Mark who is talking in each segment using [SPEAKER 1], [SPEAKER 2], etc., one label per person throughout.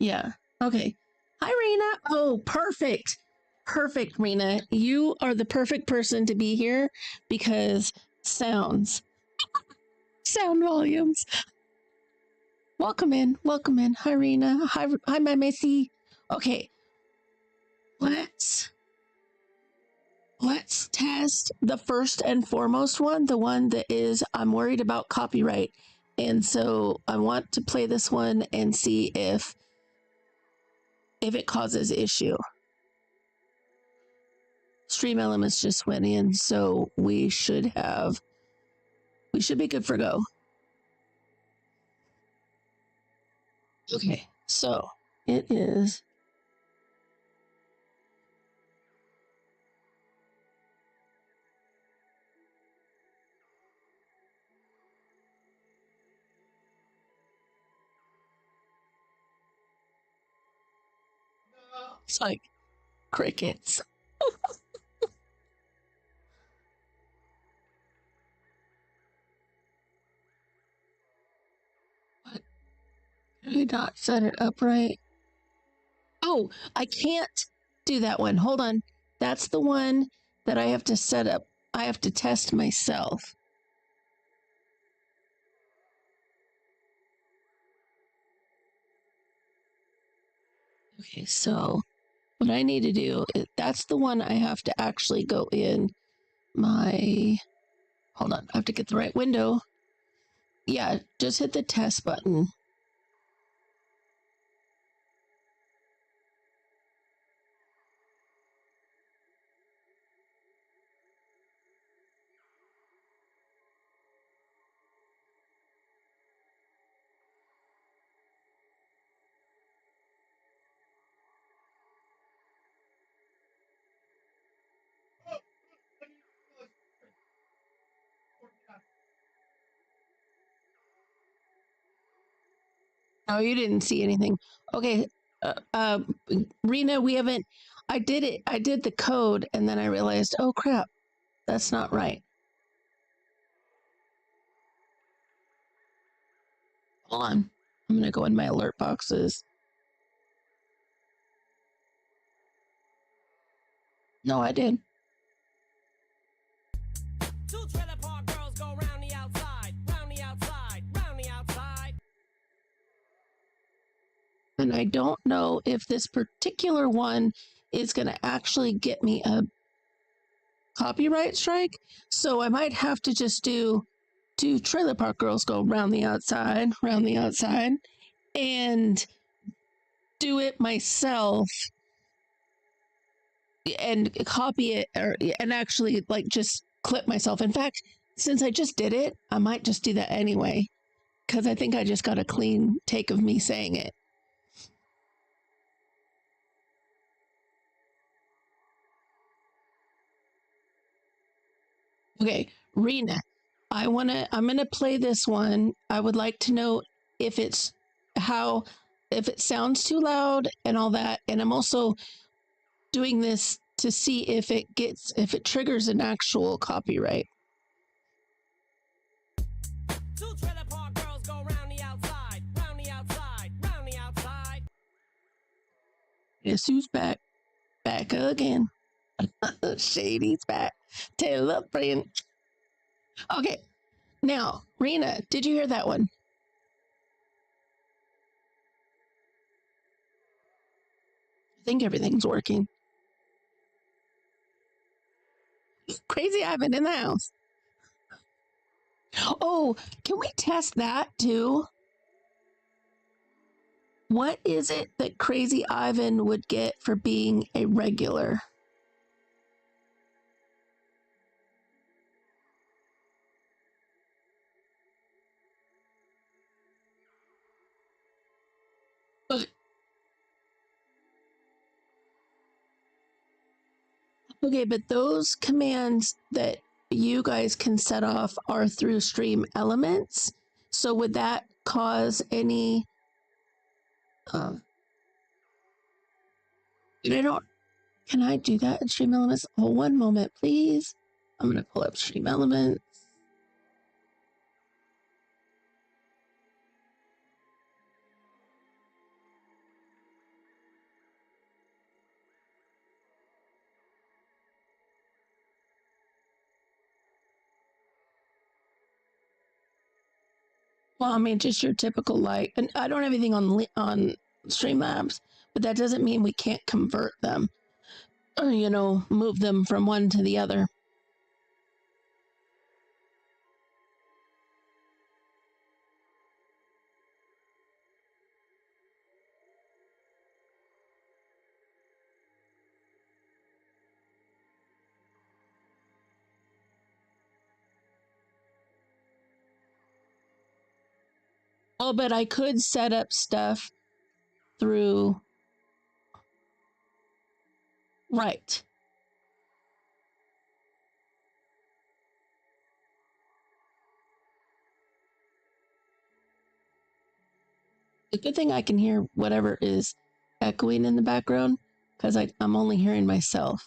[SPEAKER 1] Yeah. Okay. Hi, Rena. Oh, perfect. Perfect, Rena. You are the perfect person to be here because sounds, sound volumes. Welcome in. Welcome in. Hi, Rena. Hi, my missy. Okay. Let's test the first and foremost one, the one that is I'm worried about copyright. And so I want to play this one and see if it causes issue. Stream elements just went in, so we should be good for go. Okay, so it is it's like crickets. What? Did I not set it up right? Oh, I can't do that one. Hold on. That's the one that I have to set up. I have to test myself. Okay, so what I need to do is that's the one I have to actually go in my. Hold on, I have to get the right window. Yeah, just hit the test button. Oh, you didn't see anything. Okay, Rena, we haven't. I did it. I did the code, and then I realized, oh crap, that's not right. Hold on. I'm gonna go in my alert boxes. No, I did. Two trailer park girls go round the outside, round the outside, round the outside. And I don't know if this particular one is going to actually get me a copyright strike. So I might have to just do trailer park girls go round the outside, and do it myself and copy it and actually like just clip myself. In fact, since I just did it, I might just do that anyway because I think I just got a clean take of me saying it. Okay, Rena, I'm gonna play this one. I would like to know if it's how if it sounds too loud and all that. And I'm also doing this to see if it triggers an actual copyright. Two trailer park girls go round the outside, round the outside, round the outside. Guess who's back? Back again. Shady's back. Tell up, friend. Okay. Now, Rena, did you hear that one? I think everything's working. Crazy Ivan in the house. Oh, can we test that too? What is it that Crazy Ivan would get for being a regular? Okay, but those commands that you guys can set off are through stream elements. So would that cause any I don't can I do that in stream elements? Oh, one moment, please. I'm gonna pull up stream elements. Well, I mean, just your typical light. And I don't have anything on Streamlabs, but that doesn't mean we can't convert them or, move them from one to the other. Oh, but I could set up stuff through. Right. The good thing I can hear whatever is echoing in the background because I'm only hearing myself.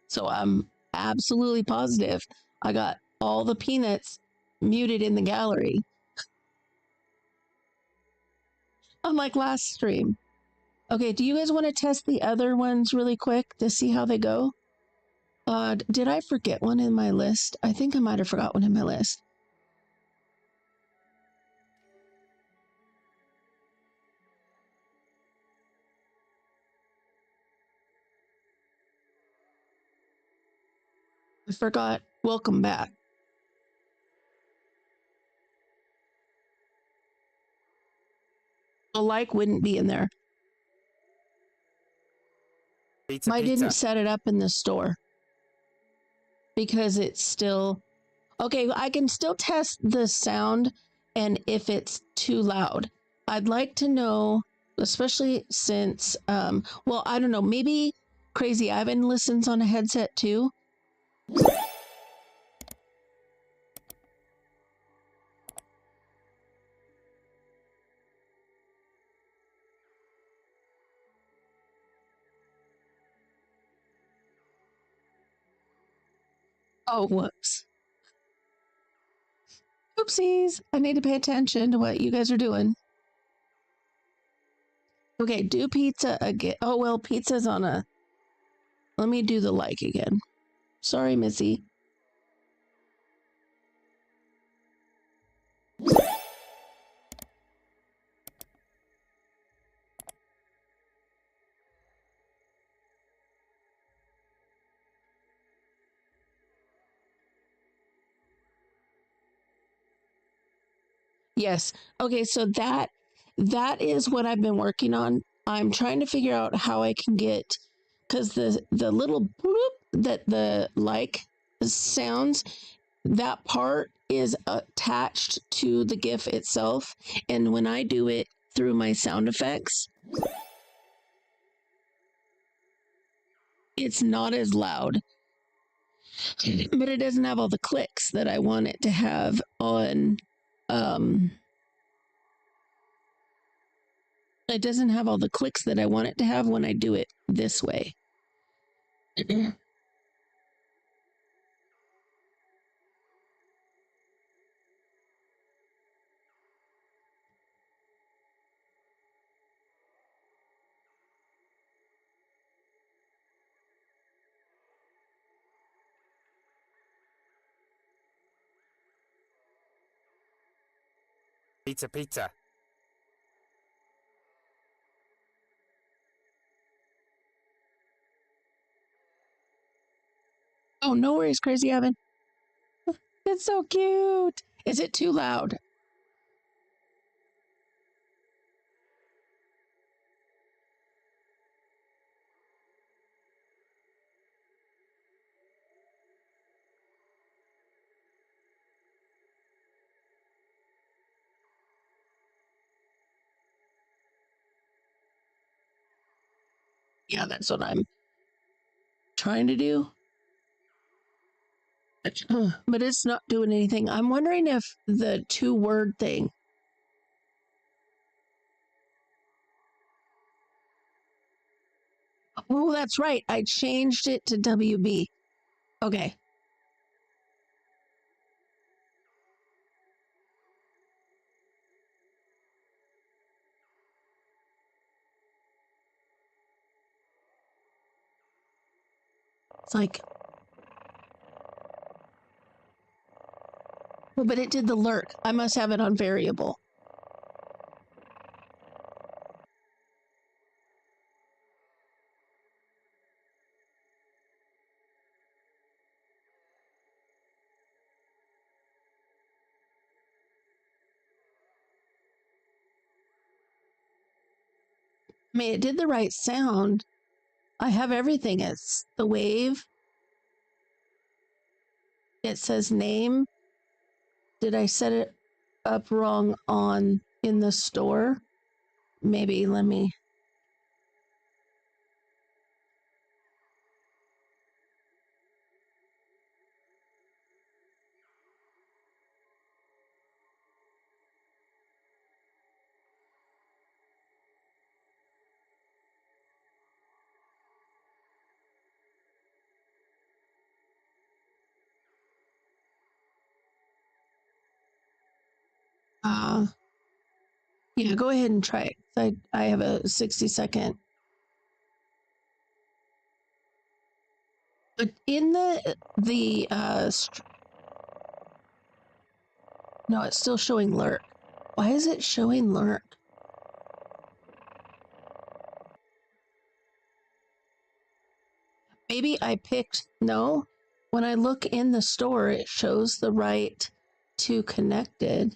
[SPEAKER 1] So I'm absolutely positive I got all the peanuts muted in the gallery, unlike last stream. Okay, do you guys want to test the other ones really quick to see how they go? Did I forget one in my list? I think I might have forgot one in my list. I forgot. Welcome back. A like wouldn't be in there.
[SPEAKER 2] Pizza,
[SPEAKER 1] I
[SPEAKER 2] pizza.
[SPEAKER 1] didn't set it up in the store because it's still okay. I can still test the sound and if it's too loud. I'd like to know, especially since, well, I don't know, maybe Crazy Ivan listens on a headset too. Oh, whoops. Oopsies. I need to pay attention to what you guys are doing. Okay, do pizza again. Oh, well, pizza's on a. Let me do the like again. Sorry, Missy. Yes. Okay, so that is what I've been working on. I'm trying to figure out how I can get because the little bloop that the like sounds, that part is attached to the GIF itself. And when I do it through my sound effects, it's not as loud, but it doesn't have all the clicks that I want it to have on. It doesn't have all the clicks that I want it to have when I do it this way.
[SPEAKER 2] Pizza, pizza.
[SPEAKER 1] Oh, no worries, Crazy Evan. It's so cute. Is it too loud? Yeah, that's what I'm trying to do. But it's not doing anything. I'm wondering if the 2-word thing. Oh, that's right. I changed it to WB. Okay. It's like Well, but it did the lurk. I must have it on variable. I mean, it did the right sound. I have everything. It's the wave. It says name. Did I set it up wrong on in the store? Maybe let me. Yeah, go ahead and try it. I have a 60-second. But in the no, it's still showing lurk. Why is it showing lurk? Maybe I picked no. When I look in the store, it shows the right to connected.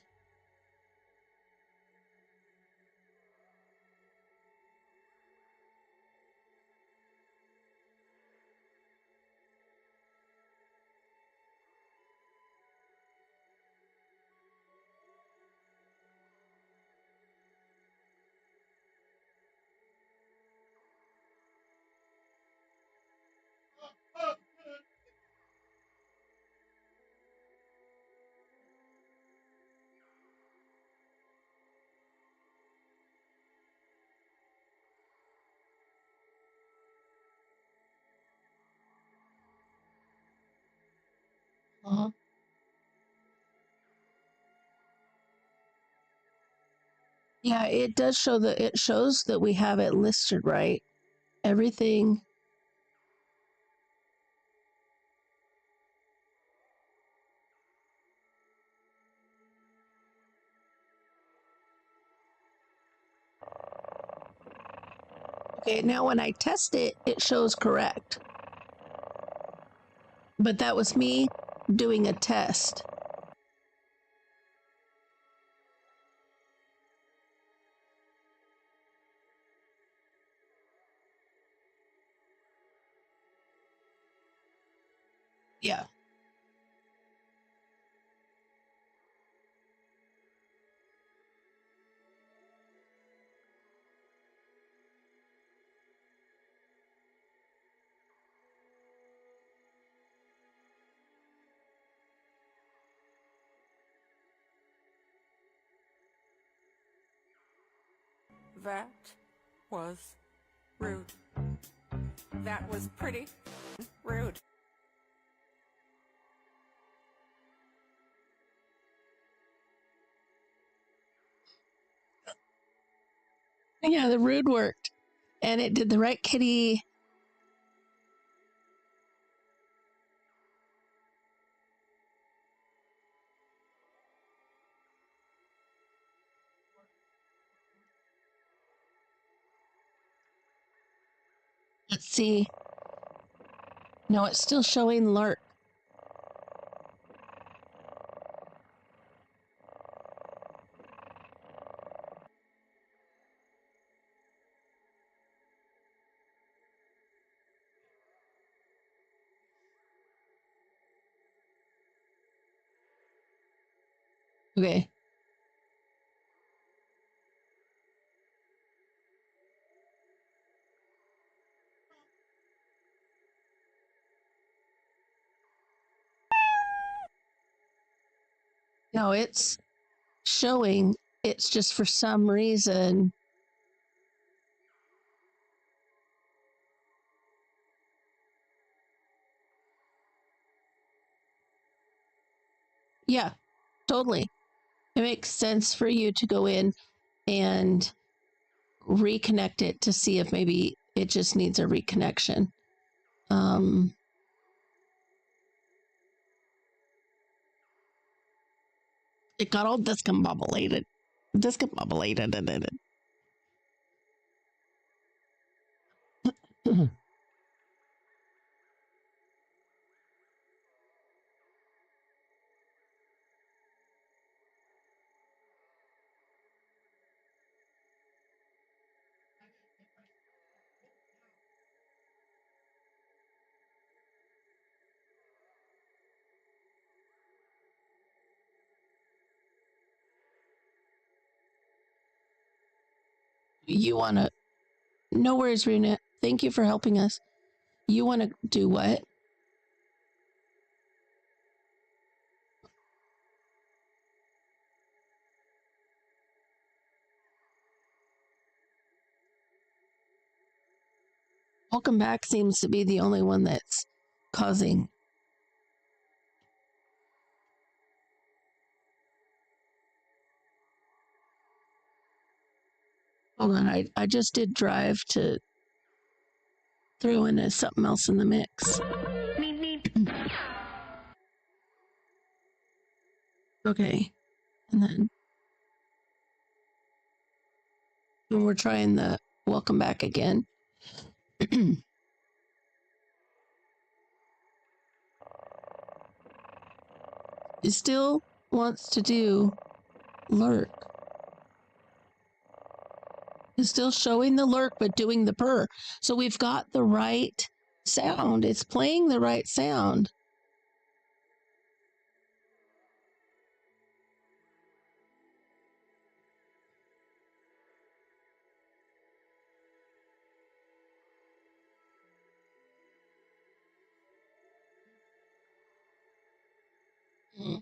[SPEAKER 1] Uh-huh. Yeah, it does show that it shows that we have it listed right. Everything. Okay, now when I test it, it shows correct. But that was me doing a test. Yeah.
[SPEAKER 3] That was rude. That was pretty rude.
[SPEAKER 1] Yeah, the rude worked. And it did the right kitty. Let's see. No, it's still showing lurk. Okay. No, it's showing. It's just for some reason. Yeah, totally. It makes sense for you to go in and reconnect it to see if maybe it just needs a reconnection. It got all discombobulated. Discombobulated. You want to, no worries, Runa. Thank you for helping us. You want to do what? Welcome back seems to be the only one that's causing. Hold on, I just did drive to throw in something else in the mix. Okay, and then when we're trying the welcome back again. It still wants to do lurk. It's still showing the lurk, but doing the purr. So we've got the right sound. It's playing the right sound. Mm.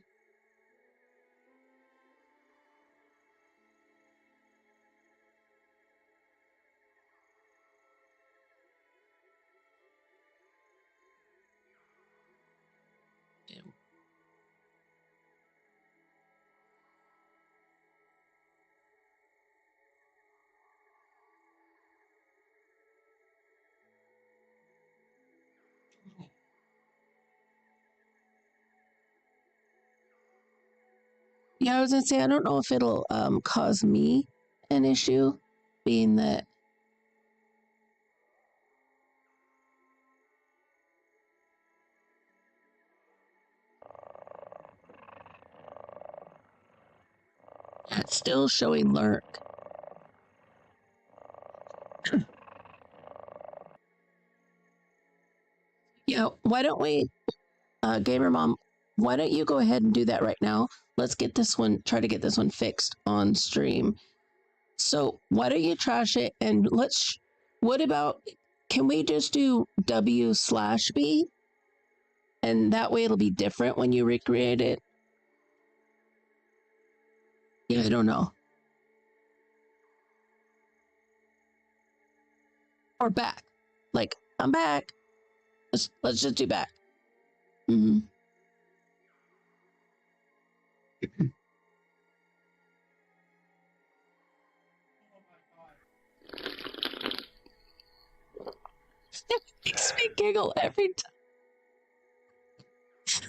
[SPEAKER 1] Yeah, I was gonna say I don't know if it'll cause me an issue, being that it's still showing lurk. Yeah, why don't we, Gamer Mom? Why don't you go ahead and do that right now? Let's get this one. Try to get this one fixed on stream. So why don't you trash it and let's. What about? Can we just do W/B? And that way it'll be different when you recreate it. Yeah, I don't know. Or back. Like, I'm back. Let's just do back. Mm-hmm. It makes me giggle every time.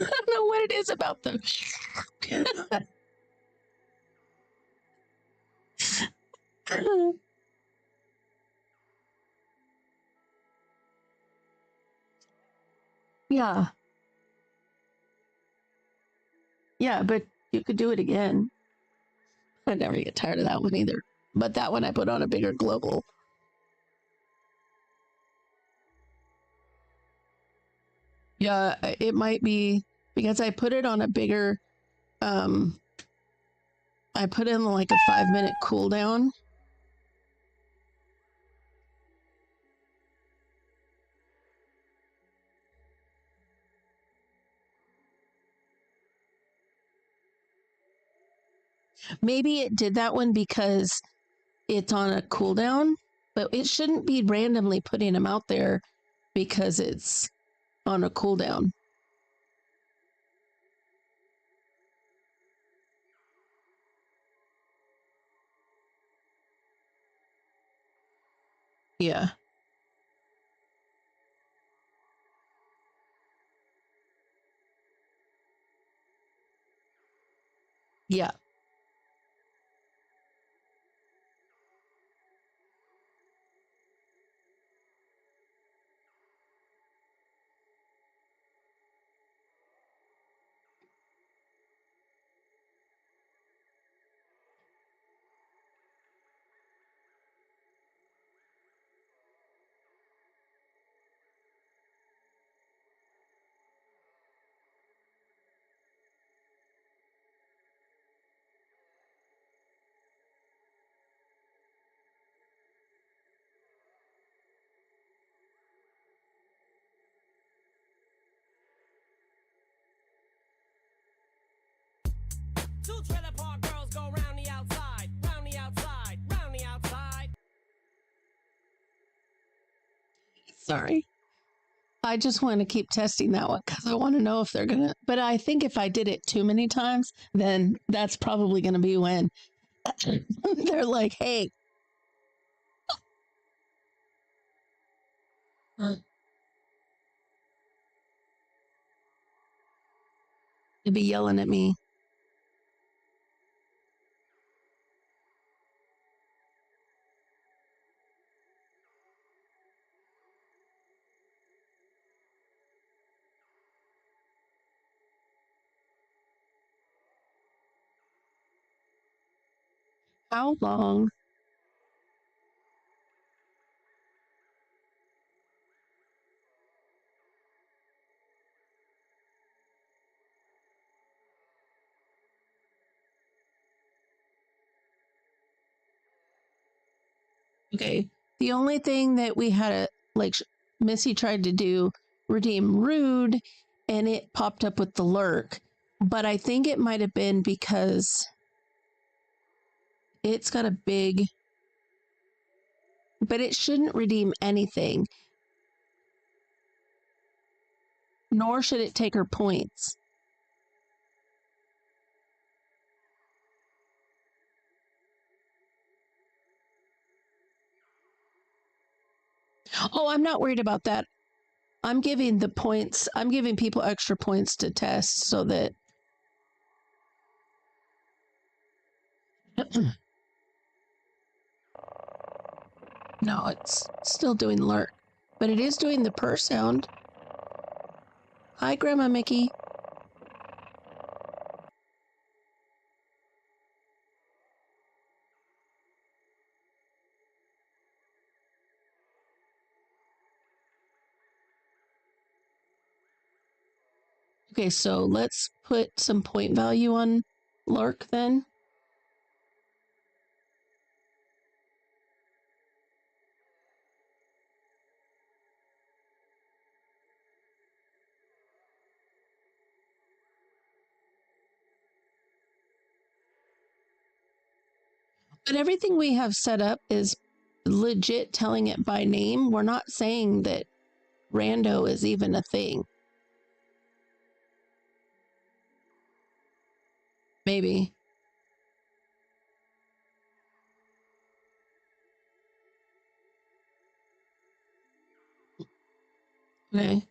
[SPEAKER 1] I don't know what it is about them. Yeah. Yeah, but you could do it again. I never get tired of that one either. But that one I put on a bigger global. Yeah, it might be because I put it on a bigger I put in like a 5-minute cooldown. Maybe it did that one because it's on a cooldown, but it shouldn't be randomly putting them out there because it's on a cooldown. Yeah. Yeah.
[SPEAKER 3] Two trailer park girls go round the outside, round the outside, round the outside.
[SPEAKER 1] Sorry. I just want to keep testing that one because I want to know if they're going to. But I think if I did it too many times, then that's probably going to be when they're like, hey. You'd be yelling at me. How long? Okay. The only thing that we had Missy tried to do, redeem rude, and it popped up with the lurk. But I think it might have been because it's got a big, but it shouldn't redeem anything, nor should it take her points. Oh, I'm not worried about that. I'm giving the points, I'm giving people extra points to test so that. No, it's still doing lurk, but it is doing the purr sound. Hi, Grandma Mickey. Okay, so let's put some point value on lurk then. But everything we have set up is legit telling it by name. We're not saying that rando is even a thing. Maybe. Okay.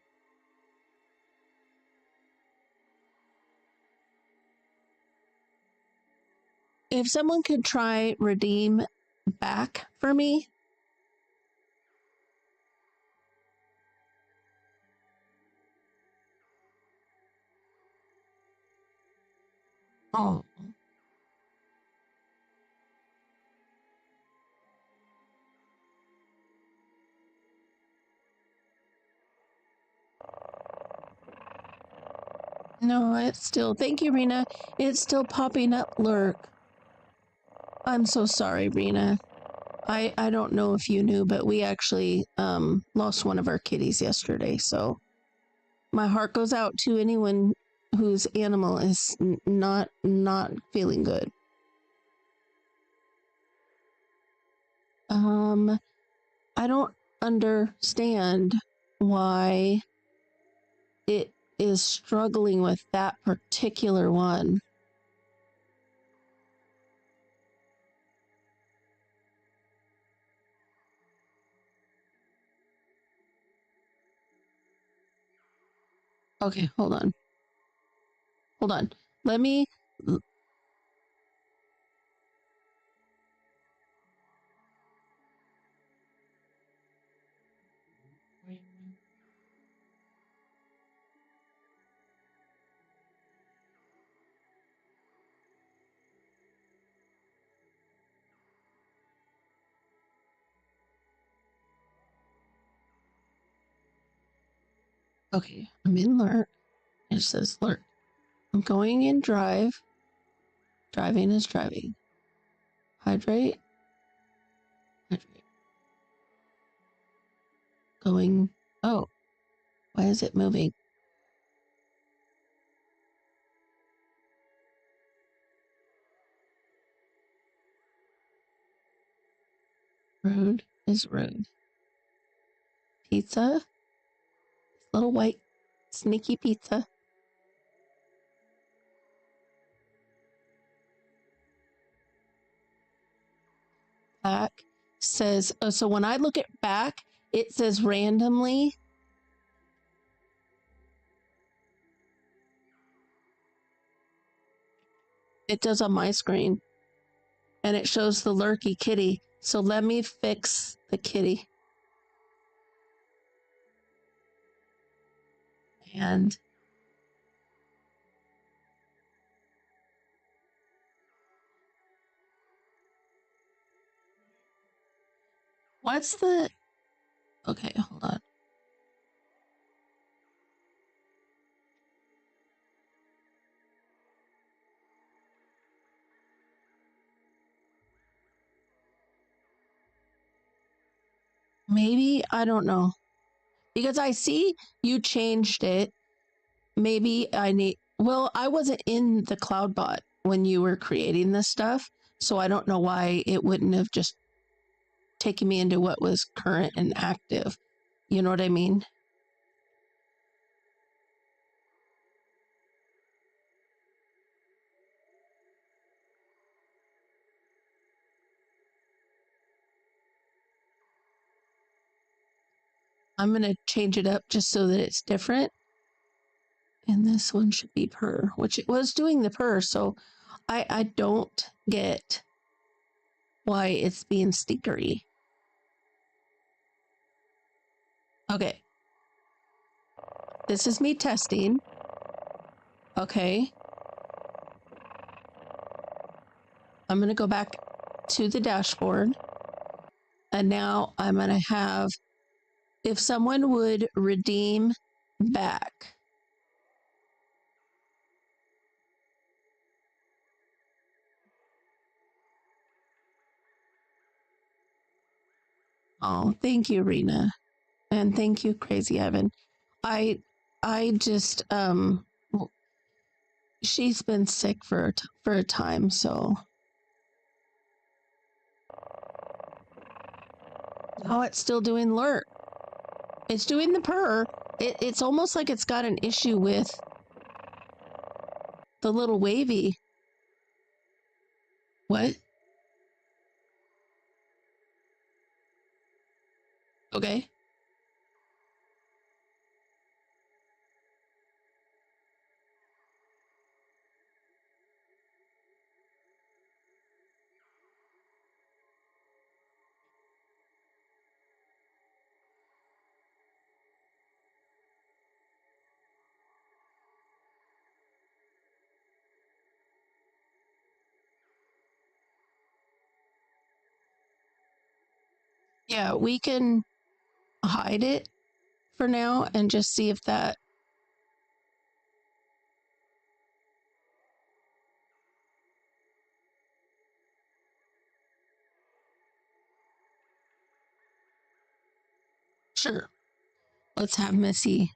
[SPEAKER 1] If someone could try redeem back for me. Oh. No, it's still, thank you, Rena. It's still popping up lurk. I'm so sorry, Rena. I don't know if you knew, but we actually lost one of our kitties yesterday. So my heart goes out to anyone whose animal is not feeling good. I don't understand why it is struggling with that particular one. Okay, hold on. Hold on. Let me. Okay, I'm in lurk. It says lurk. I'm going in drive. Driving is driving. Hydrate. Hydrate. Going. Oh, why is it moving? Rude is rude. Pizza. Little white sneaky pizza. Back says, oh, so when I look at back, it says randomly. It does on my screen. And it shows the lurky kitty. So let me fix the kitty. And what's the... Okay, hold on. Maybe, I don't know. Because I see you changed it. Maybe I need... Well, I wasn't in the CloudBot when you were creating this stuff. So I don't know why it wouldn't have just taken me into what was current and active. You know what I mean? I'm going to change it up just so that it's different. And this one should be purr, which it was doing the purr. So I don't get why it's being stickery. Okay. This is me testing. Okay. I'm going to go back to the dashboard. And now I'm going to have, if someone would redeem back. Oh, thank you, Rena. And thank you, Crazy Evan. I just, she's been sick for a time, so. Oh, it's still doing lurk. It's doing the purr. It's almost like it's got an issue with the little wavy. What? Okay. Yeah, we can hide it for now and just see if that. Sure. Let's have Missy.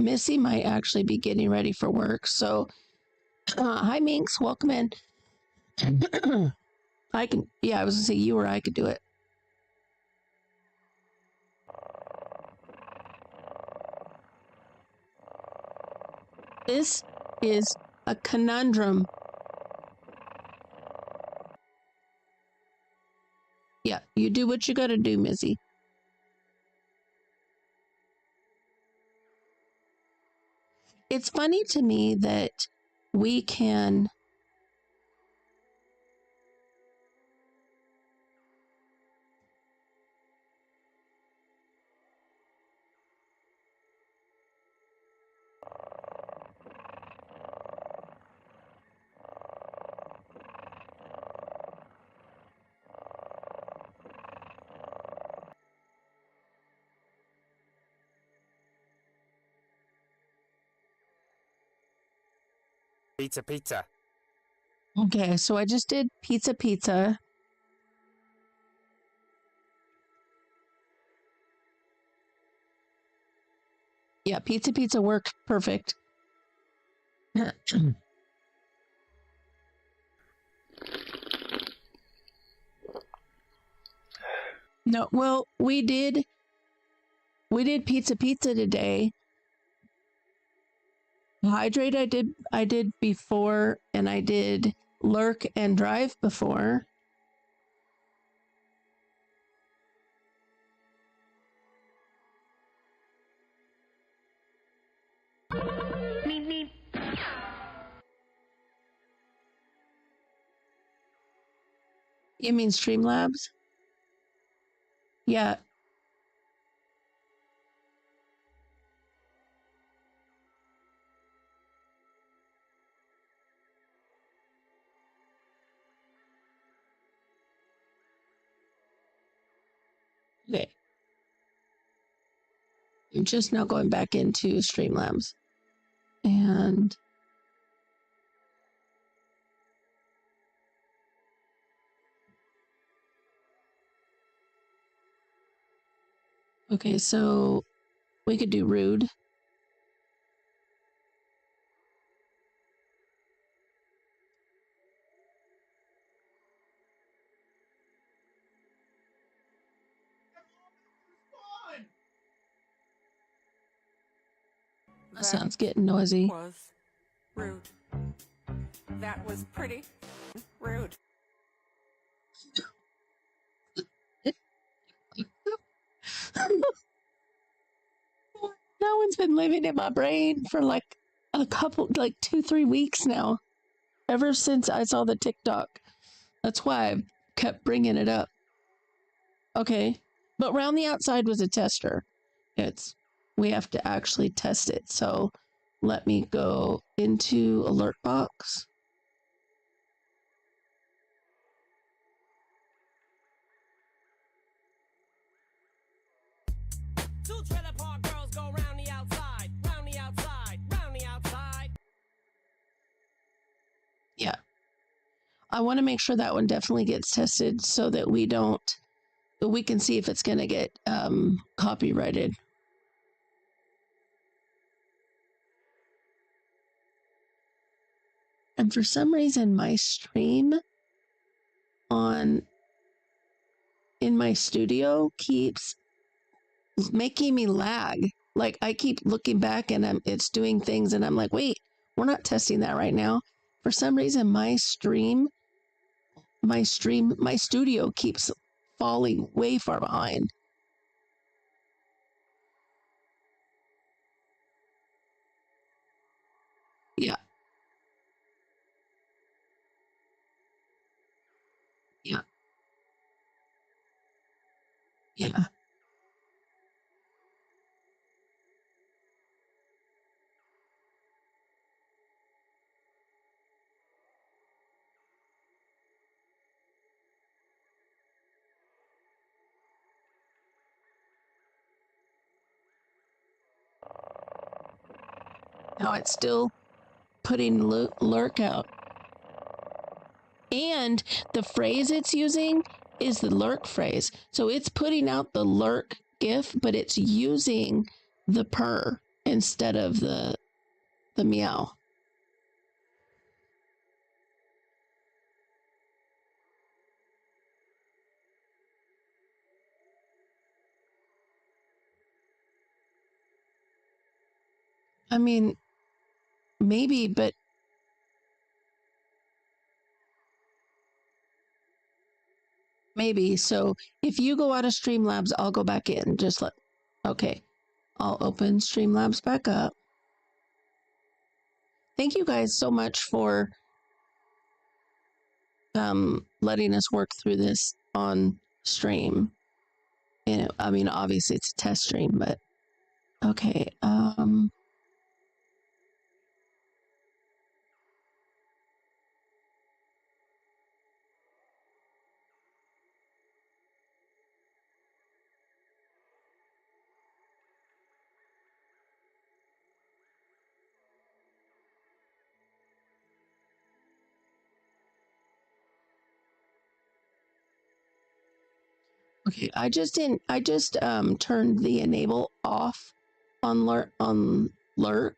[SPEAKER 1] Missy might actually be getting ready for work. So, hi, Minx. Welcome in. I can, yeah, I was gonna say you or I could do it. This is a conundrum. Yeah, you do what you gotta do, Missy. It's funny to me that we can.
[SPEAKER 2] Pizza, pizza.
[SPEAKER 1] Okay, so I just did pizza. Yeah, pizza worked perfect. No, well, we did pizza today. Hydrate I did before, and I did lurk and drive before. You mean Streamlabs? Yeah. Okay. I'm just now going back into Streamlabs. And okay, so we could do rude. That sounds getting noisy.
[SPEAKER 4] Was rude. That was pretty rude.
[SPEAKER 1] That one's been living in my brain for like 2-3 weeks now. Ever since I saw the TikTok. That's why I kept bringing it up. Okay. But round the outside was a tester. We have to actually test it. So let me go into alert box.
[SPEAKER 3] Two trailer park girls go round the outside, round the outside, round the outside.
[SPEAKER 1] Yeah. I want to make sure that one definitely gets tested so that we can see if it's going to get copyrighted. And for some reason, my stream in my studio keeps making me lag. Like I keep looking back and it's doing things and I'm like, wait, we're not testing that right now. For some reason, my studio keeps falling way far behind. Yeah. Yeah. Yeah. Now it's still putting lurk out. And the phrase it's using is the lurk phrase. So it's putting out the lurk GIF, but it's using the purr instead of the meow. I mean, maybe, but maybe. So if you go out of Streamlabs, I'll go back in. Okay. I'll open Streamlabs back up. Thank you guys so much for letting us work through this on stream. And I mean, obviously it's a test stream, but okay. Okay, I just turned the enable off on lurk.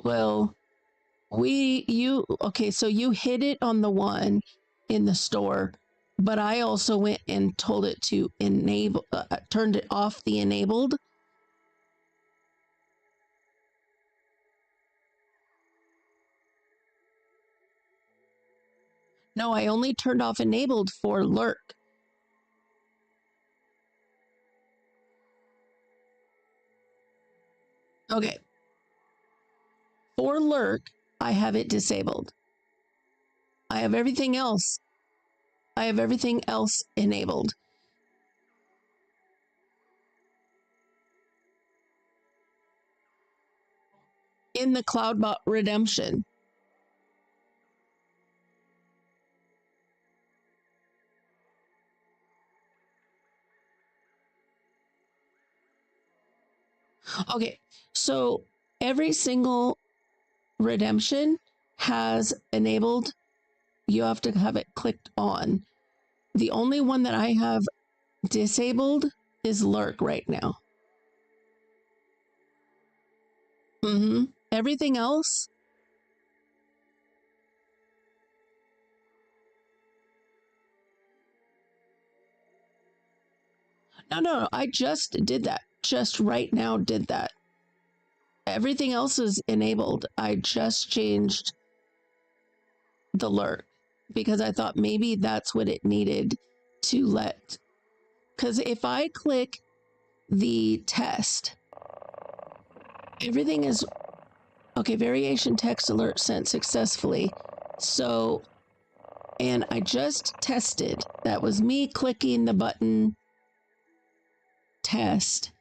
[SPEAKER 1] Well, okay, so you hit it on the one in the store, but I also went and told it to enable, turned it off the enabled. No, I only turned off enabled for lurk. Okay. For lurk, I have it disabled. I have everything else. I have everything else enabled. In the Cloudbot redemption. Okay, so every single redemption has enabled. You have to have it clicked on. The only one that I have disabled is lurk right now. Everything else. No, I just did that. Just right now did that. Everything else is enabled. I just changed the lurk because I thought maybe that's what it needed to let. Because if I click the test, everything is okay. Variation text alert sent successfully. So, and I just tested. That was me clicking the button test.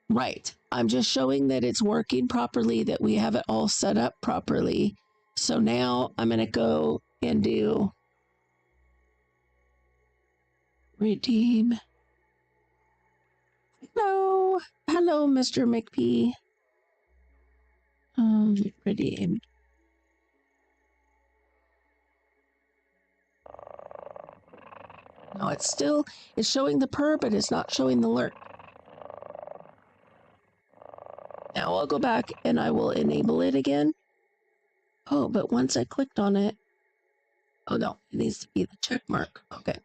[SPEAKER 1] Right. I'm just showing that it's working properly, that we have it all set up properly. So now I'm going to go and do redeem. Hello, Mr. McP. Redeem. No, it's showing the purr, but it's not showing the lurk. Now I'll go back and I will enable it again. Oh, but once I clicked on it, oh no, it needs to be the check mark. Okay.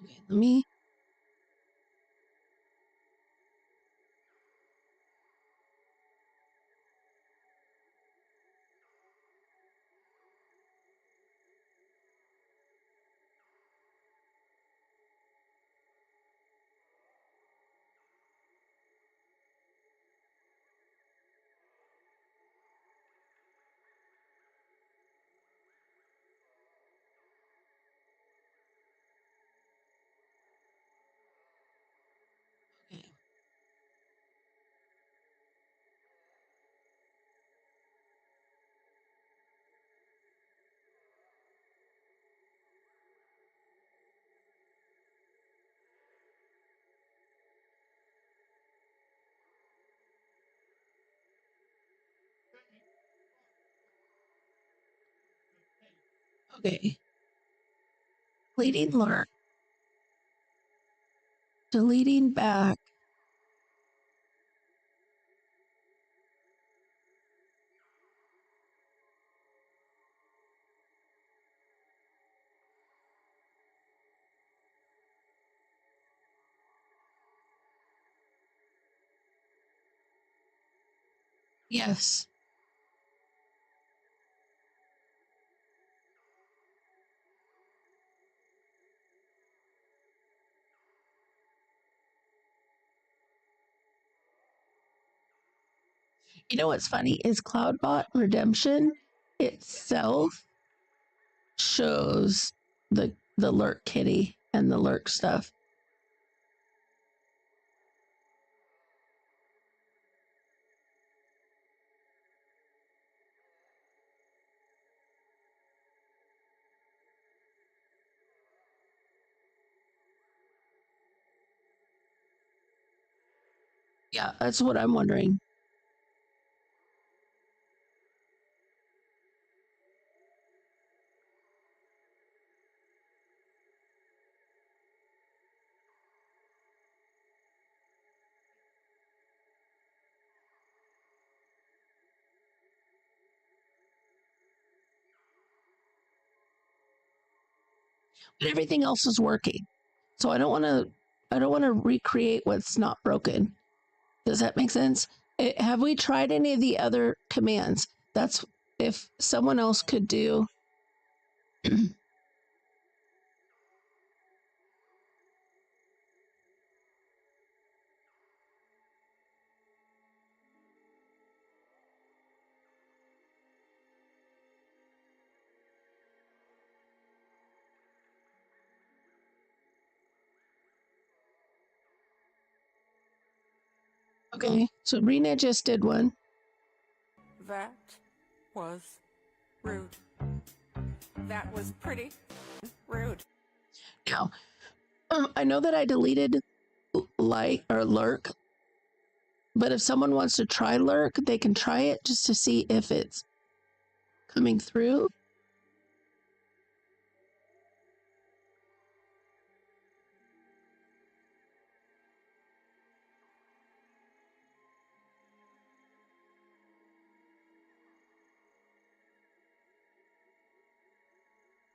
[SPEAKER 1] Okay, let me. Okay. Okay. Deleting lurk. Deleting back. Yes. You know what's funny is Cloudbot Redemption itself shows the lurk kitty and the lurk stuff. Yeah, that's what I'm wondering. But everything else is working. So I don't want to recreate what's not broken. Does that make sense? Have we tried any of the other commands? That's if someone else could do. Okay, so Rena just did one.
[SPEAKER 4] That was rude. That was pretty rude.
[SPEAKER 1] Now, I know that I deleted like or lurk, but if someone wants to try lurk, they can try it just to see if it's coming through.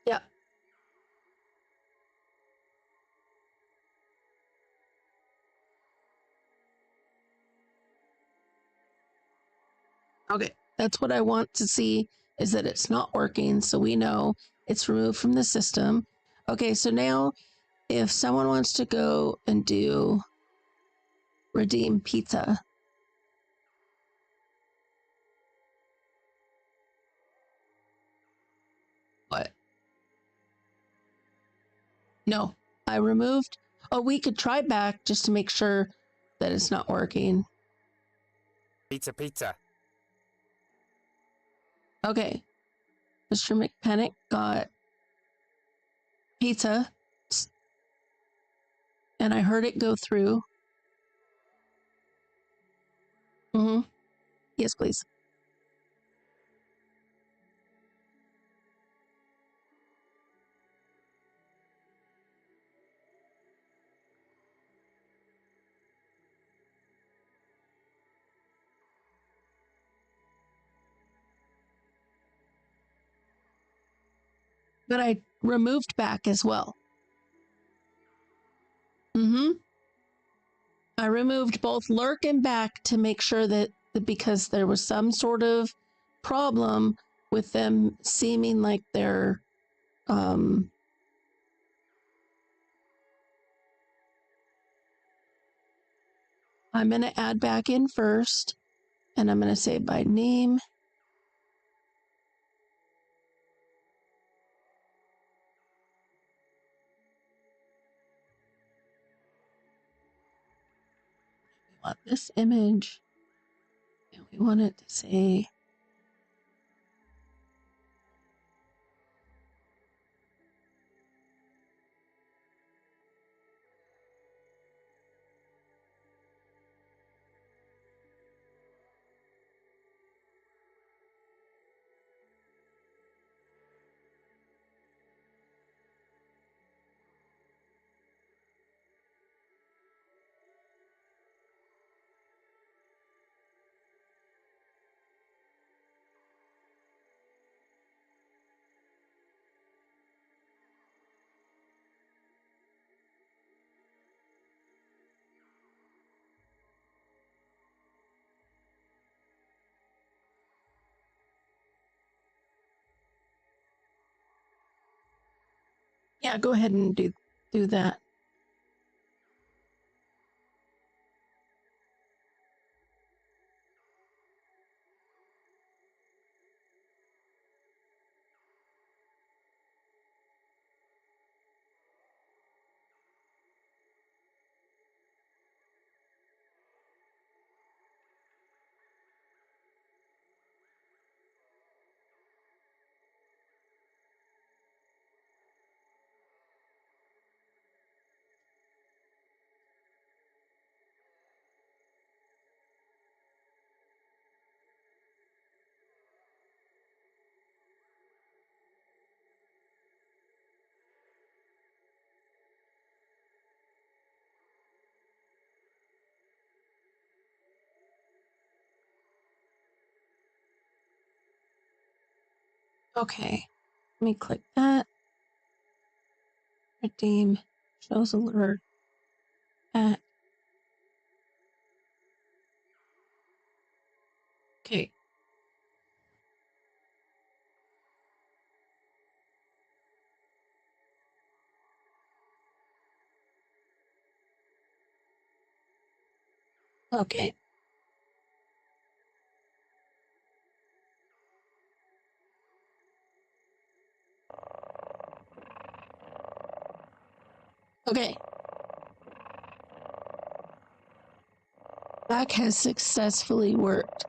[SPEAKER 1] Yeah. Okay, that's what I want to see is that it's not working, so we know it's removed from the system. Okay, so now if someone wants to go and do redeem pizza, what? No, I removed. Oh, we could try back just to make sure that it's not working.
[SPEAKER 2] Pizza, pizza.
[SPEAKER 1] Okay, Mr. McPenick got pizza, and I heard it go through. Mm-hmm. Yes, please. But I removed back as well. Mm-hmm. I removed both lurk and back to make sure that because there was some sort of problem with them seeming like they're I'm going to add back in first, and I'm going to say by name. We want this image, and we want it to say yeah, go ahead and do that. Okay. Let me click that. Redeem. Shows alert. At. Okay. Okay. Okay. That has successfully worked.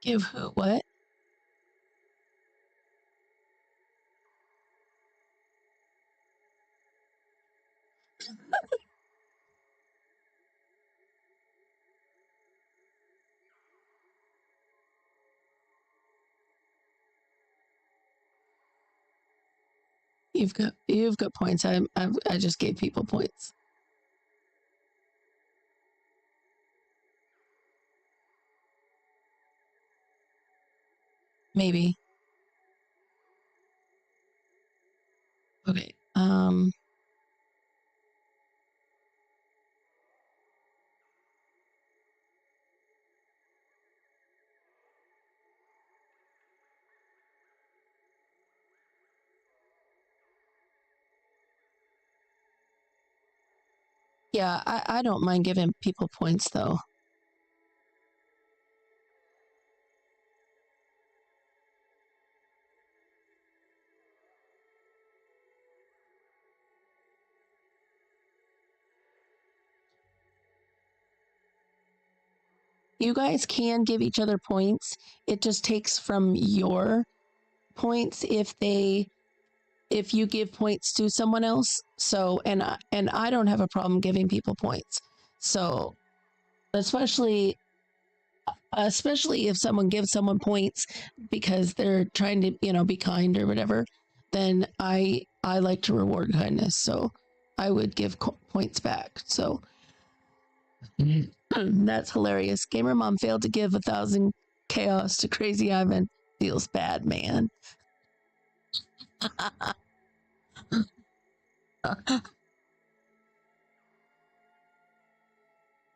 [SPEAKER 1] Give who what? You've got points. I just gave people points. Maybe. Okay. Yeah, I don't mind giving people points though. You guys can give each other points. It just takes from your points if you give points to someone else. So and I don't have a problem giving people points. So especially if someone gives someone points because they're trying to be kind or whatever, then I like to reward kindness. So I would give points back. So that's hilarious. Gamer Mom failed to give 1,000 chaos to Crazy Ivan. Feels bad, man.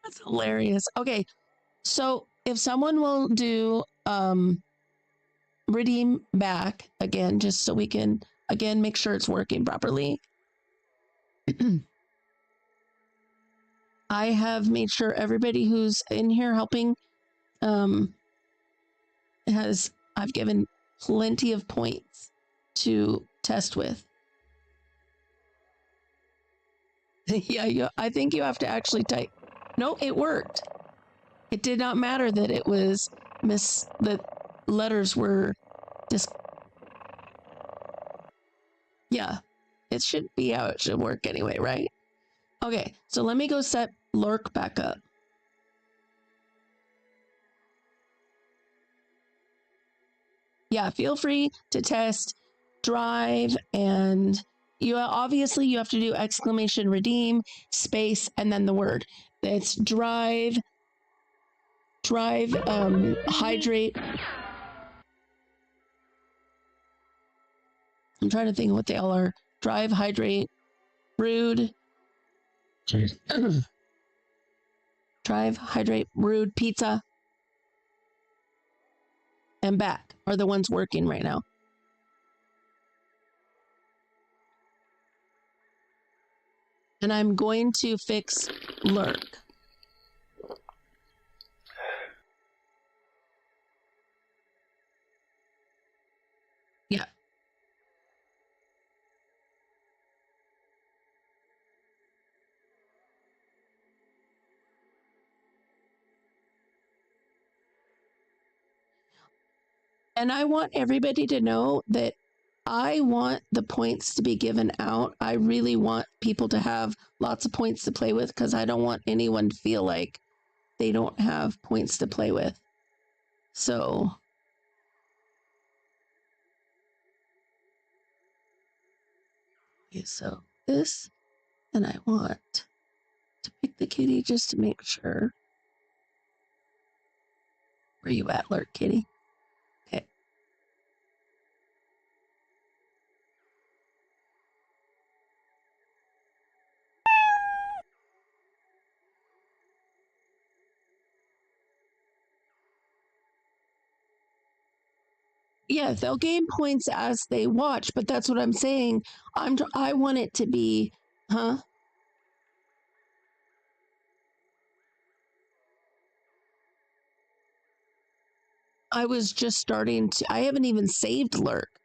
[SPEAKER 1] That's hilarious. Okay, so if someone will do redeem back again, just so we can again make sure it's working properly. I have made sure everybody who's in here helping I've given plenty of points to test with. Yeah, I think you have to actually type. No, it worked. It did not matter that it was the letters were just. Yeah, it should be how it should work anyway, right? Okay, so let me go set lurk back up. Yeah, feel free to test drive, and you obviously you have to do exclamation redeem space and then the word. It's drive hydrate. I'm trying to think of what they all are. Drive, hydrate, rude. Drive, hydrate, rude, pizza, and back are the ones working right now. And I'm going to fix lurk. Yeah. And I want everybody to know that I want the points to be given out. I really want people to have lots of points to play with because I don't want anyone to feel like they don't have points to play with. So okay, so this, and I want to pick the kitty just to make sure. Where you at, Lurk Kitty? Okay. Yeah, they'll gain points as they watch, but that's what I'm saying. I want it to be, huh? I was just starting to. I haven't even saved Lurk.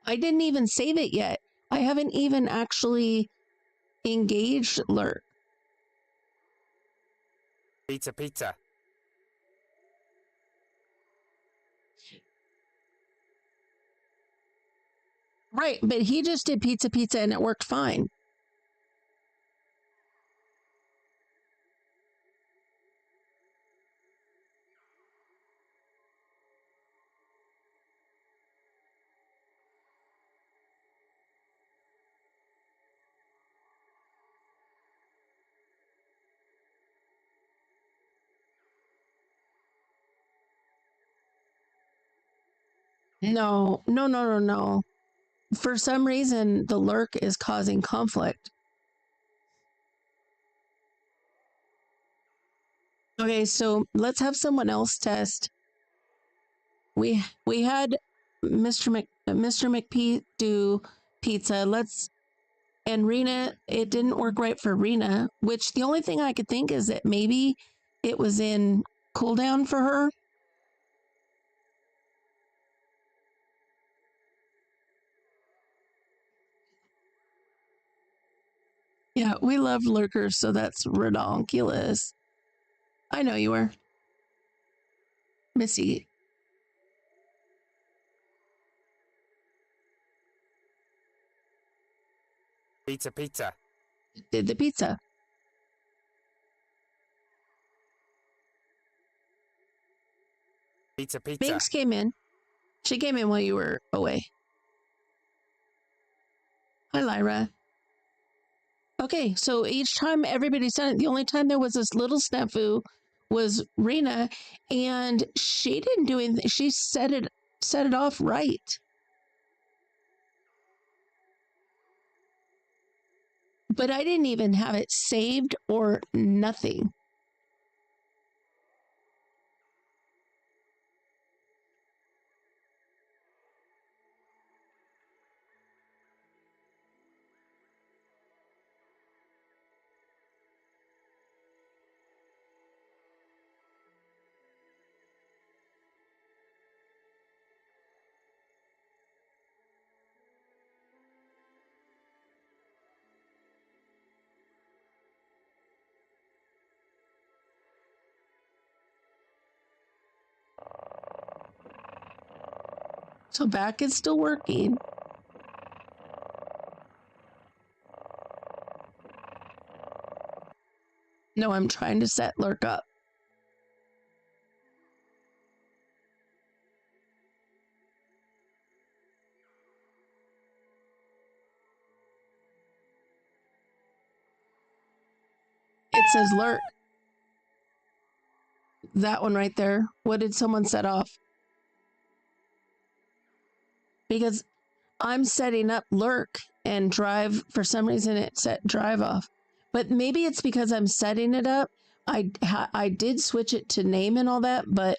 [SPEAKER 1] I didn't even save it yet. I haven't even actually engaged Lurk.
[SPEAKER 2] Pizza, pizza.
[SPEAKER 1] Right, but he just did pizza and it worked fine. No. For some reason, the Lurk is causing conflict. Okay, so let's have someone else test. We had Mr. McPete do pizza. And Rena, it didn't work right for Rena, which the only thing I could think is that maybe it was in cooldown for her. Yeah, we love lurkers, so that's redonkulous. I know you were. Missy.
[SPEAKER 2] Pizza, pizza.
[SPEAKER 1] Did the pizza.
[SPEAKER 2] Pizza, pizza.
[SPEAKER 1] Binks came in. She came in while you were away. Hi, Lyra. Okay, so each time everybody's done it, the only time there was this little snafu was Rena, and she didn't do anything. She set it off right. But I didn't even have it saved or nothing. So back is still working. No, I'm trying to set Lurk up. It says Lurk. That one right there. What did someone set off? Because I'm setting up Lurk and drive. For some reason, it set drive off. But maybe it's because I'm setting it up. I did switch it to name and all that, but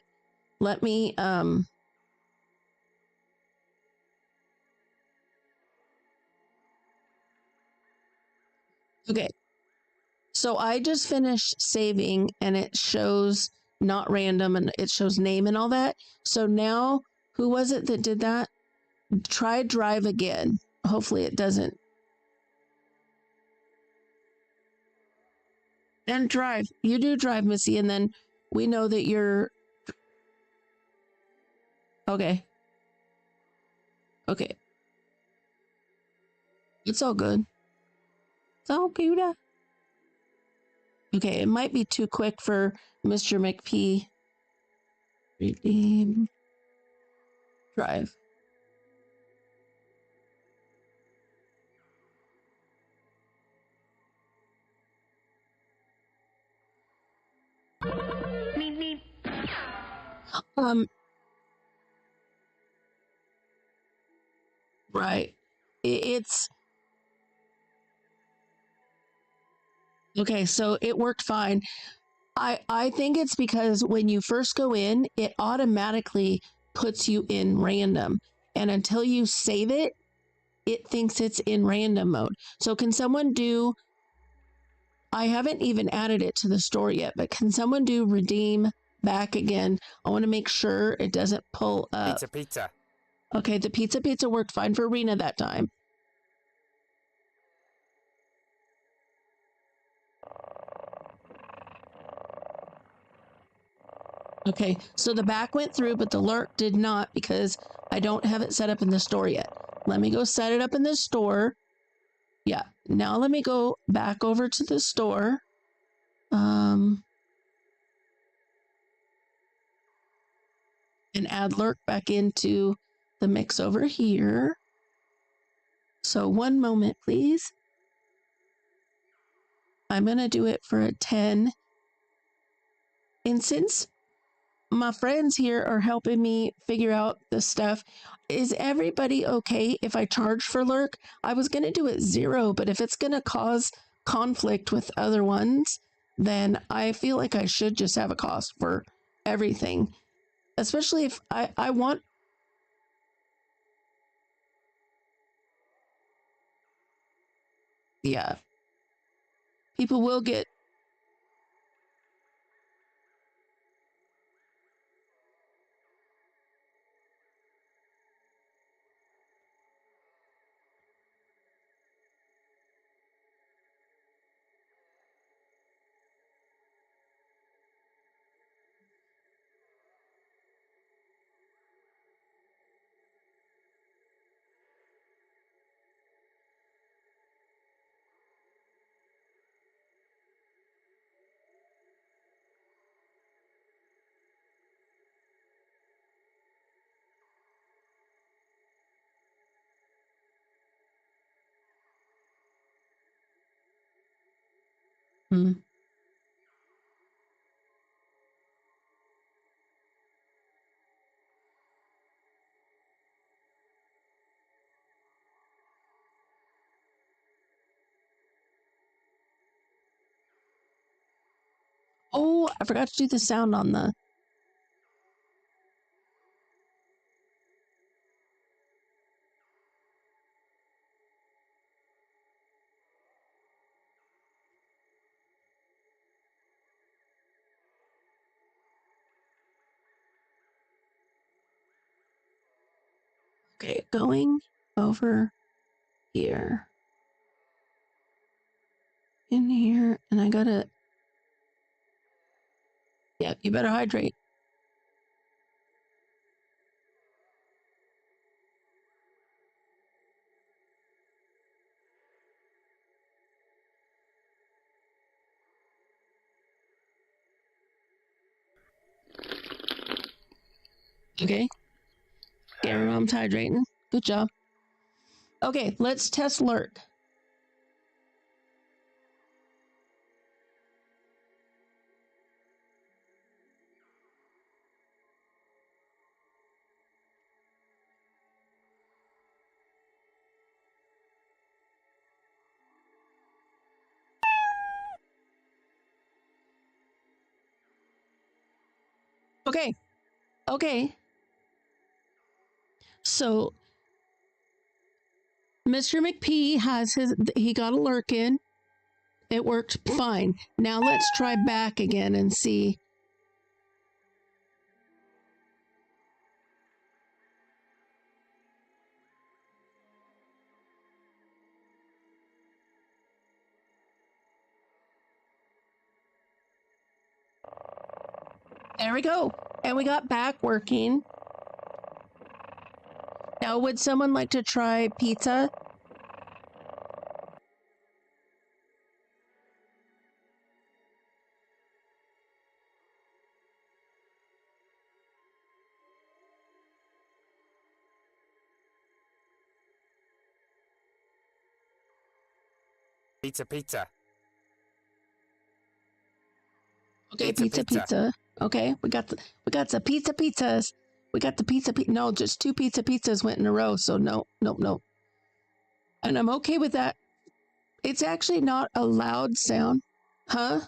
[SPEAKER 1] let me okay. So I just finished saving and it shows not random and it shows name and all that. So now, who was it that did that? Try drive again. Hopefully it doesn't. And drive. You do drive, Missy, and then we know that you're okay. Okay. It's all good. It's all good. Okay, it might be too quick for Mr. McP. Redeem. Drive. Right. It's okay, so it worked fine. I think it's because when you first go in, it automatically puts you in random. And until you save it, it thinks it's in random mode. So can someone do I haven't even added it to the store yet, but can someone do redeem back again? I want to make sure it doesn't pull up.
[SPEAKER 2] Pizza, pizza.
[SPEAKER 1] Okay, the pizza worked fine for Rena that time. Okay, so the back went through, but the lurk did not because I don't have it set up in the store yet. Let me go set it up in the store. Yeah, now let me go back over to the store. And add lurk back into the mix over here. So one moment, please. I'm going to do it for a 10. And since my friends here are helping me figure out the stuff, is everybody okay if I charge for lurk? I was going to do it 0, but if it's going to cause conflict with other ones, then I feel like I should just have a cost for everything. Especially if I want. Yeah. People will get. Hmm. Oh, I forgot to do the sound on the. Okay, going over here. In here, and I gotta. Yeah, you better hydrate. Okay. Gary Mom's hydrating. Good job. Okay, let's test lurk. Okay. Okay. So Mr. McP he got a lurk in. It worked fine. Now let's try back again and see. There we go. And we got back working. Now, would someone like to try pizza?
[SPEAKER 2] Pizza, pizza.
[SPEAKER 1] Okay,
[SPEAKER 2] Pizza,
[SPEAKER 1] pizza. Okay, we got the pizzas. We got the no, just 2 pizzas went in a row, so no. And I'm okay with that. It's actually not a loud sound. Huh?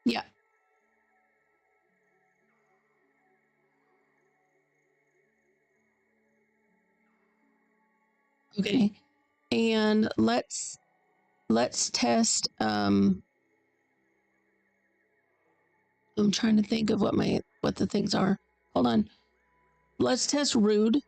[SPEAKER 1] Yeah. Okay. And let's test I'm trying to think of what the things are. Hold on. Let's test rude.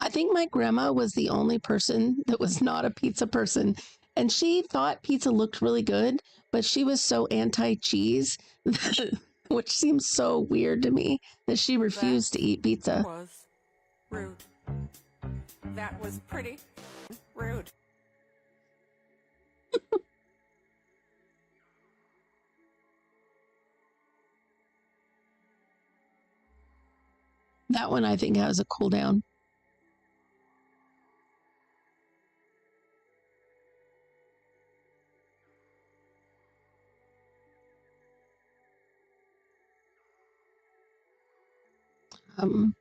[SPEAKER 1] I think my grandma was the only person that was not a pizza person. And she thought pizza looked really good, but she was so anti cheese, which seems so weird to me that she refused to eat pizza.
[SPEAKER 4] Was rude. That was pretty rude.
[SPEAKER 1] That one I think has a cooldown. Um,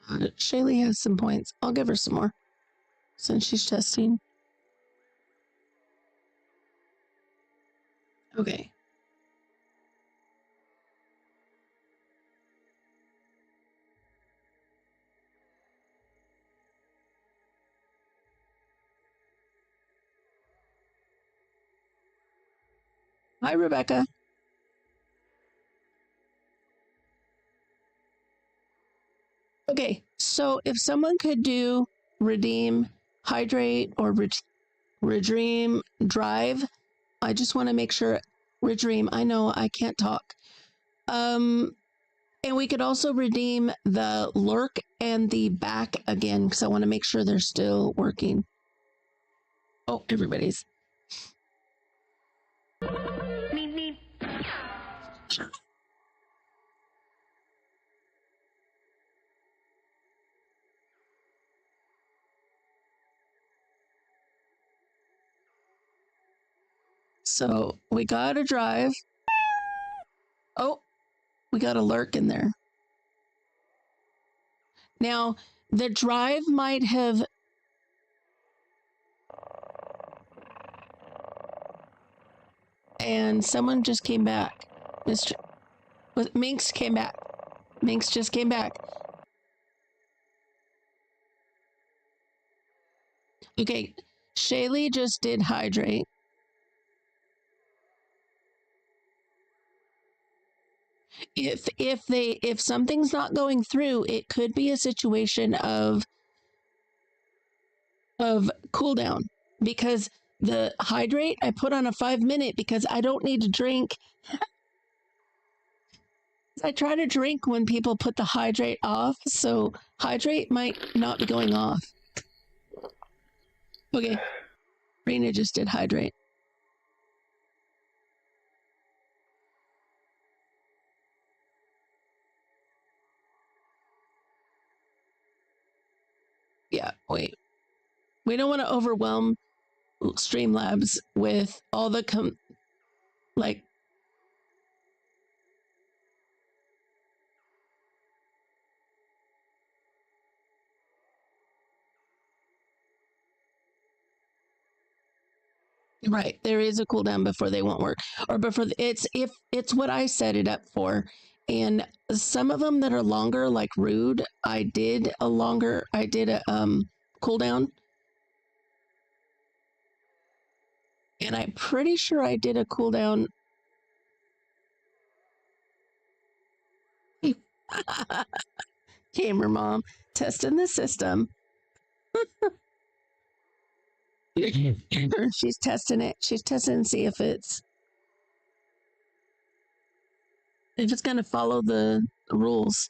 [SPEAKER 1] Shaylee has some points. I'll give her some more since she's testing. Okay. Hi, Rebecca. Okay, so if someone could do redeem, hydrate, or redeem, drive, I just want to make sure. Redeem, I know I can't talk. And we could also redeem the lurk and the back again because I want to make sure they're still working. Oh, everybody's. So we got a drive. Oh, we got a lurk in there. Now, the drive might have. And someone just came back. Minx came back. Minx just came back. Okay, Shaylee just did hydrate. If something's not going through, it could be a situation of cooldown because the hydrate I put on a 5-minute because I don't need to drink. I try to drink when people put the hydrate off, so hydrate might not be going off. Okay, Raina just did hydrate. Yeah, wait. We don't want to overwhelm Streamlabs with all the like. Right. There is a cooldown before they won't work, or before it's if it's what I set it up for. And some of them that are longer, like rude, I did a cooldown, and I'm pretty sure I did a cooldown. Gamer mom testing the system. She's testing it. She's testing and see if it's going to follow the rules.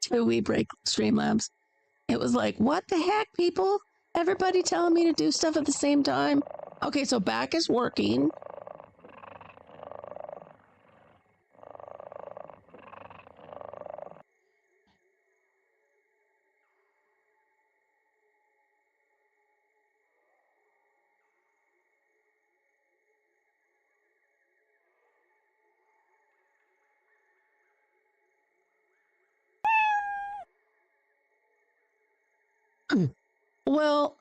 [SPEAKER 1] Till we break Streamlabs. It was like, what the heck, people? Everybody telling me to do stuff at the same time. Okay, so back is working. Well,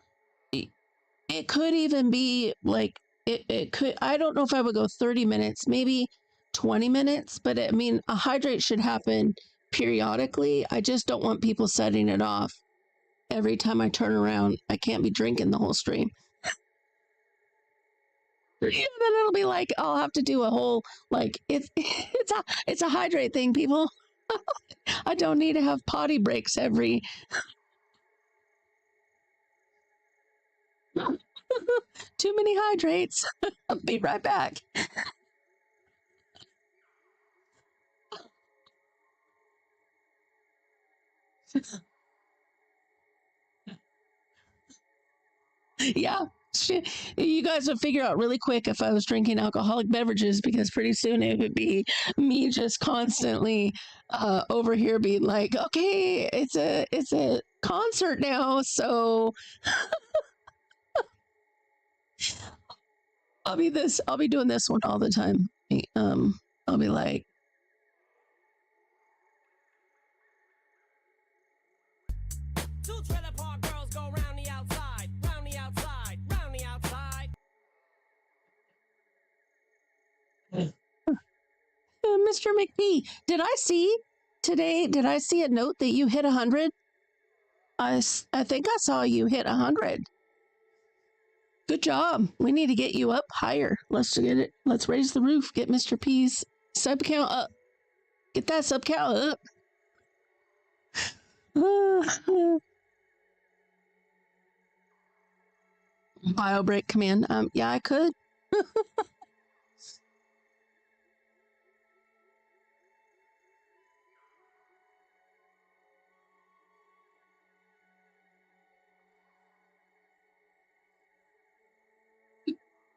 [SPEAKER 1] it could even be like it could. I don't know if I would go 30 minutes, maybe 20 minutes, but I mean, a hydrate should happen periodically. I just don't want people setting it off every time I turn around. I can't be drinking the whole stream. Yeah, then it'll be like I'll have to do a whole like it's a hydrate thing, people. I don't need to have potty breaks every. Too many hydrates. I'll be right back. Yeah. You guys would figure out really quick if I was drinking alcoholic beverages, because pretty soon it would be me just constantly over here being like, okay, it's a concert now, so I'll be doing this one all the time. I'll be like,
[SPEAKER 3] Two trailer park girls go round the outside, round the outside, round the outside.
[SPEAKER 1] Mr. McPhee, did I see today? Did I see a note that you hit 100? I think I saw you hit 100. Good job. We need to get you up higher. Let's get it. Let's raise the roof. Get Mr. P's sub count up. Get that sub count up. Bio break command. Yeah, I could.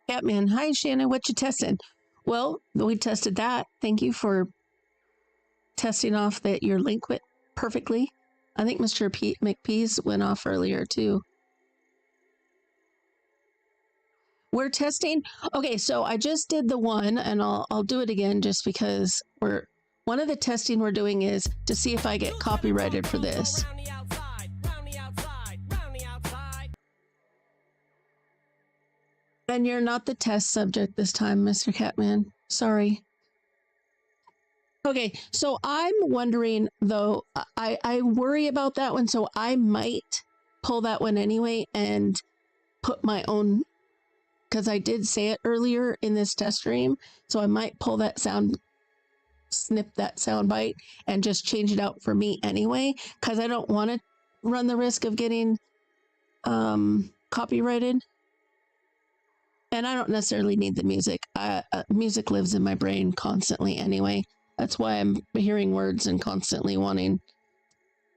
[SPEAKER 1] Catman, hi Shannon, what you testing? Well, we tested that. Thank you for testing off that your link went perfectly. I think Mr. McPee's went off earlier too. We're testing. Okay, so I just did the one, and I'll do it again just because one of the testing we're doing is to see if I get copyrighted for this.
[SPEAKER 3] Round the outside, round the outside, round the outside.
[SPEAKER 1] And you're not the test subject this time, Mr. Catman. Sorry. Okay, so I'm wondering though, I worry about that one, so I might pull that one anyway and put my own, because I did say it earlier in this test stream, so I might pull that sound, snip that sound bite and just change it out for me anyway, because I don't want to run the risk of getting copyrighted. And I don't necessarily need the music. Music lives in my brain constantly anyway. That's why I'm hearing words and constantly wanting,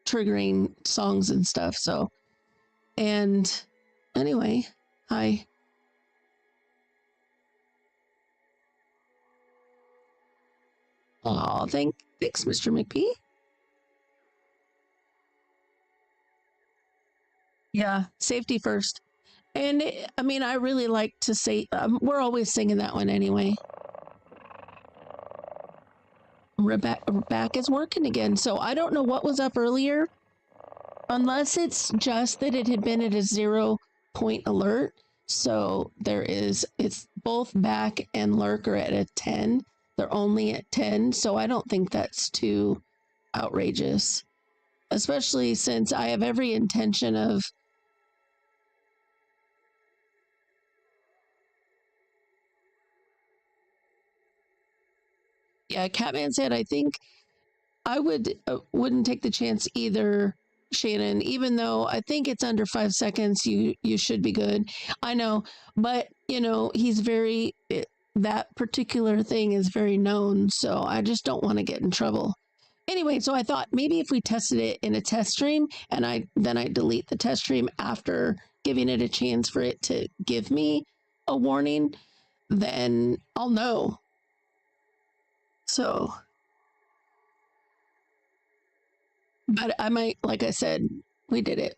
[SPEAKER 1] triggering songs and stuff. So, and anyway, hi. Oh, thanks, Mr. McPhee. Yeah, safety first. And I mean, I really like to say, we're always singing that one anyway. Rebecca's working again. So I don't know what was up earlier, unless it's just that it had been at a 0-point alert. So it's both back and lurk are at a 10. They're only at 10. So I don't think that's too outrageous, especially since I have every intention of. Yeah, Catman said, I think I wouldn't take the chance either, Shannon. Even though I think it's under 5 seconds, you should be good. I know, but he's that particular thing is very known, so I just don't want to get in trouble. Anyway, so I thought maybe if we tested it in a test stream, and I delete the test stream after giving it a chance for it to give me a warning, then I'll know. So, but I might, like I said, we did it.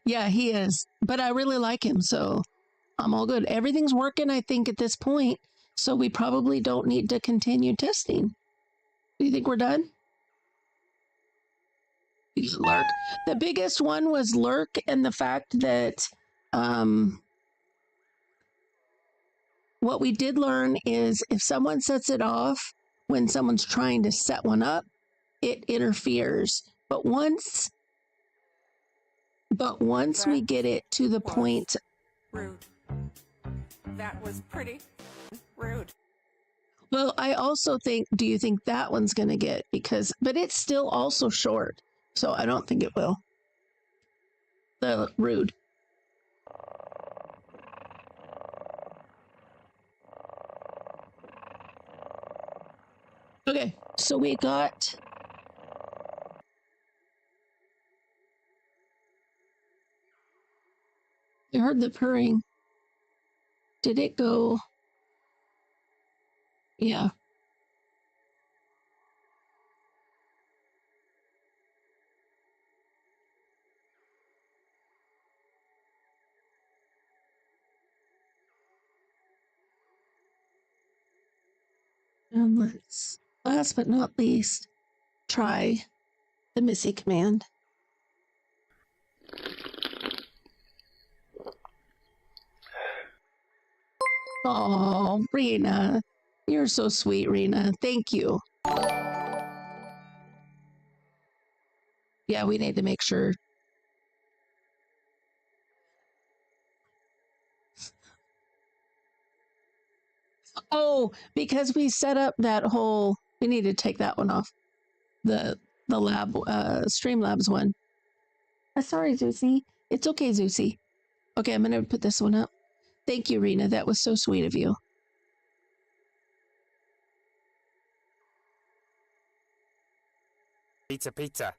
[SPEAKER 1] Yeah, he is. But I really like him, so I'm all good. Everything's working, I think, at this point. So we probably don't need to continue testing. Do you think we're done? Lurk. The biggest one was lurk, and the fact that what we did learn is if someone sets it off when someone's trying to set one up, it interferes. But once we get it to the point.
[SPEAKER 4] Rude. That was pretty rude.
[SPEAKER 1] Well, I also think, do you think that one's going to get, but it's still also short. So I don't think it will. The rude. Okay, so we got. I heard the purring. Did it go? Yeah. And let's, last but not least, try the Missy command. Oh, Rena. You're so sweet, Rena. Thank you. Yeah, we need to make sure. Oh, because we set up that whole, we need to take that one off. The lab, Streamlabs one. Sorry, Zeusy. It's okay, Zeusy. Okay, I'm going to put this one up. Thank you, Rena. That was so sweet of you.
[SPEAKER 2] Pizza, pizza.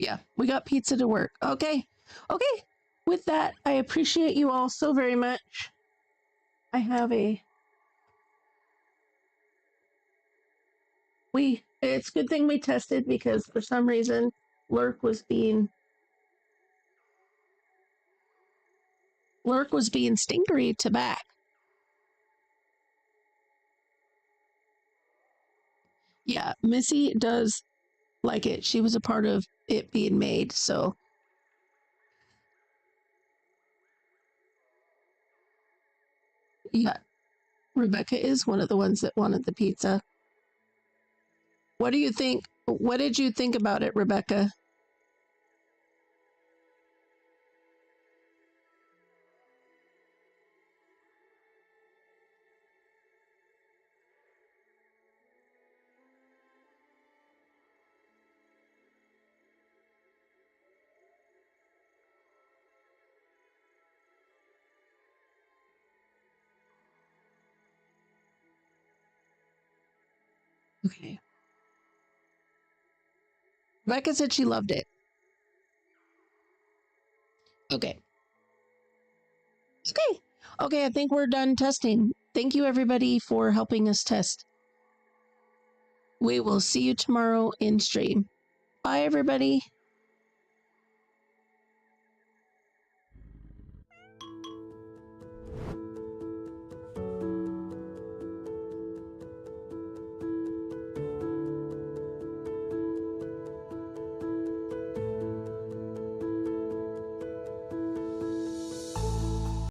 [SPEAKER 1] Yeah, we got pizza to work. Okay. Okay. With that, I appreciate you all so very much. I have it's a good thing we tested because for some reason Lurk was being stingery to back. Yeah, Missy does like it. She was a part of it being made, so. Yeah, Rebecca is one of the ones that wanted the pizza. What do you think? What did you think about it, Rebecca? Okay. Rebecca said she loved it. Okay. Okay. Okay, I think we're done testing. Thank you, everybody, for helping us test. We will see you tomorrow in stream. Bye, everybody.